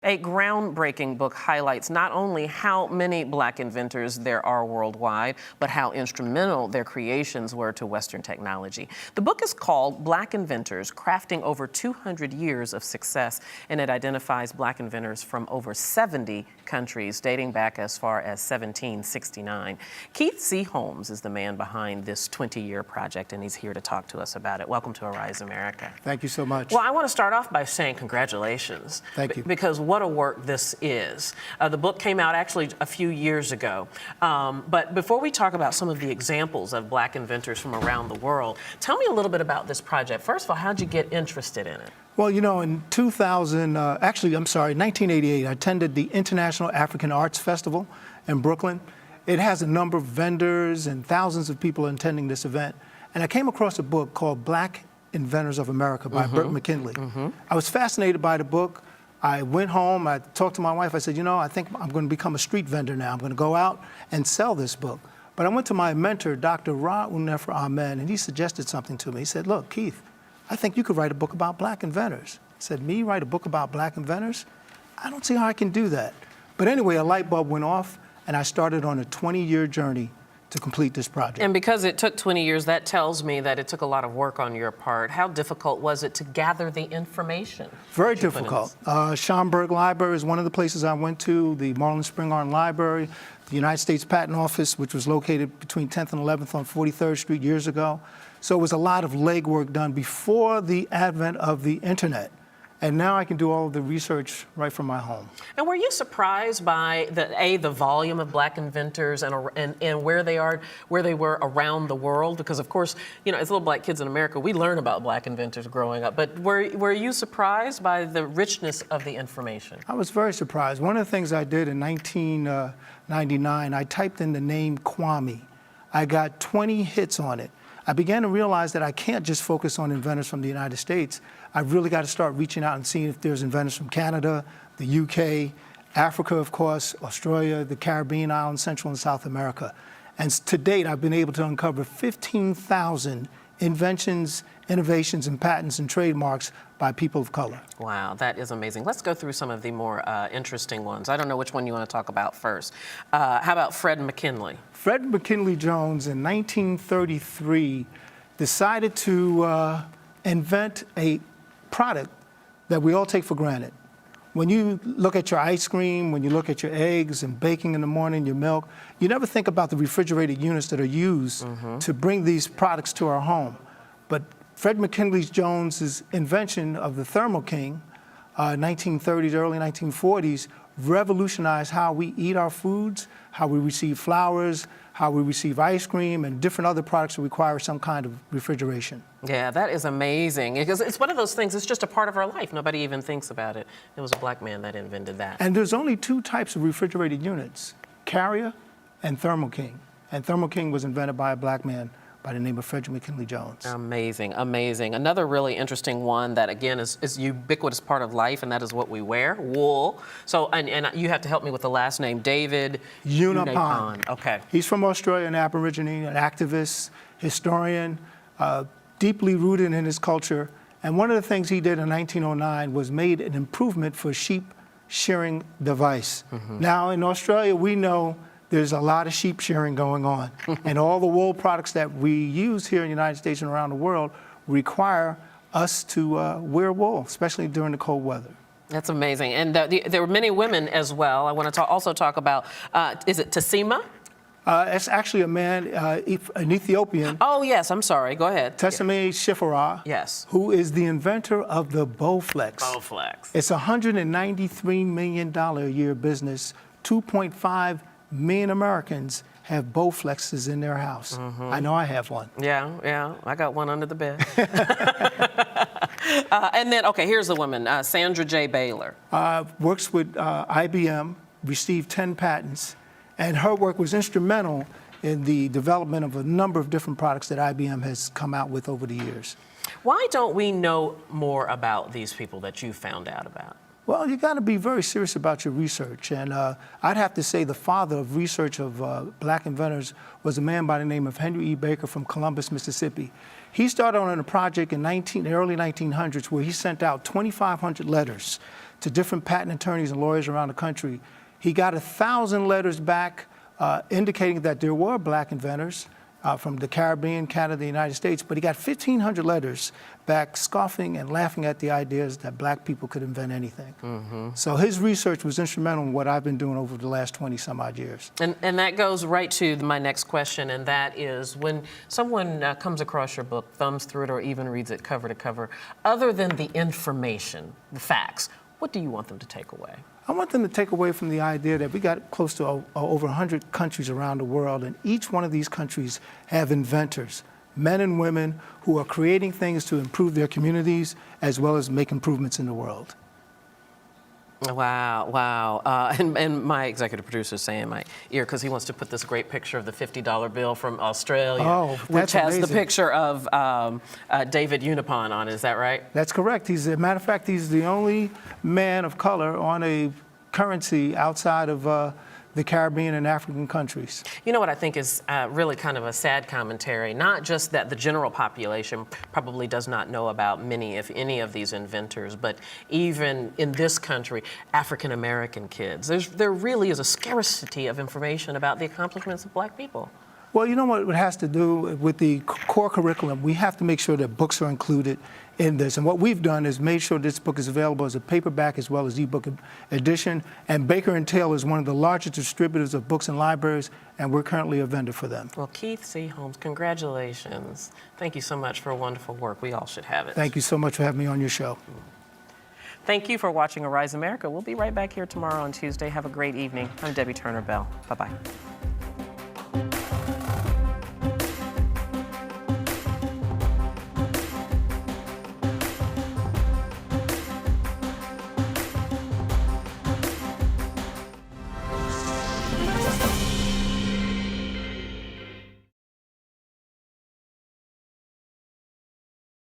A groundbreaking book highlights not only how many Black inventors there are worldwide, but how instrumental their creations were to Western technology. The book is called Black Inventors, Crafting Over 200 Years of Success, and it identifies Black inventors from over 70 countries, dating back as far as 1769. Keith C. Holmes is the man behind this 20-year project, and he's here to talk to us about it. Welcome to Arise America. Thank you so much. Well, I want to start off by saying congratulations. Thank you. Because what a work this is. The book came out actually a few years ago. But before we talk about some of the examples of Black inventors from around the world, tell me a little bit about this project. First of all, how'd you get interested in it? Well, you know, in 1988, I attended the International African Arts Festival in Brooklyn. It has a number of vendors and thousands of people attending this event. And I came across a book called Black Inventors of America by Burt McKinley. I was fascinated by the book. I went home, I talked to my wife, I said, you know, I think I'm going to become a street vendor now. I'm going to go out and sell this book. But I went to my mentor, Dr. Ra Unefra Ahmed, and he suggested something to me. He said, look, Keith, I think you could write a book about Black inventors. I said, me write a book about Black inventors? I don't see how I can do that. But anyway, a light bulb went off, and I started on a 20-year journey to complete this project. And because it took 20 years, that tells me that it took a lot of work on your part. How difficult was it to gather the information? Very difficult. Schomburg Library is one of the places I went to, the Marlin Spingarn Library, the United States Patent Office, which was located between 10th and 11th on 43rd Street years ago. So it was a lot of legwork done before the advent of the internet. And now I can do all of the research right from my home. And were you surprised by the volume of Black inventors and where they were around the world? Because of course, you know, as little Black kids in America, we learn about Black inventors growing up. But were you surprised by the richness of the information? I was very surprised. One of the things I did in 1999, I typed in the name Kwame. I got 20 hits on it. I began to realize that I can't just focus on inventors from the United States. I've really got to start reaching out and seeing if there's inventors from Canada, the UK, Africa, of course, Australia, the Caribbean islands, Central and South America. And to date, I've been able to uncover 15,000 inventions, innovations, and patents and trademarks by people of color. Wow, that is amazing. Let's go through some of the more interesting ones. I don't know which one you want to talk about first. How about Fred McKinley? Fred McKinley Jones in 1933 decided to invent a product that we all take for granted. When you look at your ice cream, when you look at your eggs and baking in the morning, your milk, you never think about the refrigerated units that are used to bring these products to our home. But Fred McKinley Jones's invention of the Thermo King, 1930s, early 1940s, revolutionized how we eat our foods, how we receive flowers, how we receive ice cream, and different other products that require some kind of refrigeration. Yeah, that is amazing, because it's one of those things, it's just a part of our life. Nobody even thinks about it. It was a Black man that invented that. And there's only two types of refrigerated units, Carrier and Thermo King. And Thermo King was invented by a Black man by the name of Frederick McKinley Jones. Amazing, amazing. Another really interesting one that, again, is ubiquitous part of life, and that is what we wear, wool. So, and you have to help me with the last name, David Unaipon. Okay. He's from Australia, an Aborigine, an activist, historian, deeply rooted in his culture. And one of the things he did in 1909 was made an improvement for sheep shearing device. Now, in Australia, we know there's a lot of sheep shearing going on. And all the wool products that we use here in the United States and around the world require us to wear wool, especially during the cold weather. That's amazing. And there were many women as well. I want to also talk about, is it Tassima? It's actually a man, an Ethiopian. Oh, yes, I'm sorry. Go ahead. Tesseme Shifara, yes, who is the inventor of the Bowflex. Bowflex. It's a $193 million a year business. 2.5 million Americans have Bowflexes in their house. I know I have one. Yeah, I got one under the bed. And then, okay, here's the woman, Sandra J. Baylor. Works with IBM, received 10 patents, and her work was instrumental in the development of a number of different products that IBM has come out with over the years. Why don't we know more about these people that you found out about? Well, you got to be very serious about your research. And I'd have to say the father of research of black inventors was a man by the name of Henry E. Baker from Columbus, Mississippi. He started on a project in the early 1900s where he sent out 2,500 letters to different patent attorneys and lawyers around the country. He got 1,000 letters back indicating that there were black inventors from the Caribbean, Canada, the United States, but he got 1,500 letters back scoffing and laughing at the ideas that black people could invent anything. So his research was instrumental in what I've been doing over the last 20 some odd years. And that goes right to my next question, and that is when someone comes across your book, thumbs through it, or even reads it cover to cover, other than the information, the facts, what do you want them to take away? I want them to take away from the idea that we got close to over 100 countries around the world, and each one of these countries have inventors, men and women who are creating things to improve their communities as well as make improvements in the world. Wow, wow. And my executive producer is saying in my ear, because he wants to put this great picture of the $50 bill from Australia, which has amazing. the picture of David Unipon on it. Is that right? That's correct. As a matter of fact, he's the only man of color on a currency outside of the Caribbean and African countries. You know what I think is really kind of a sad commentary, not just that the general population probably does not know about many, if any, of these inventors, but even in this country, African American kids. There really is a scarcity of information about the accomplishments of black people. Well, you know what it has to do with the core curriculum? We have to make sure that books are included in this. And what we've done is made sure this book is available as a paperback as well as ebook edition. And Baker & Taylor is one of the largest distributors of books and libraries, and we're currently a vendor for them. Well, Keith C. Holmes, congratulations. Thank you so much for wonderful work. We all should have it. Thank you so much for having me on your show. Thank you for watching Arise America. We'll be right back here tomorrow on Tuesday. Have a great evening. I'm Debbie Turner Bell. Bye-bye.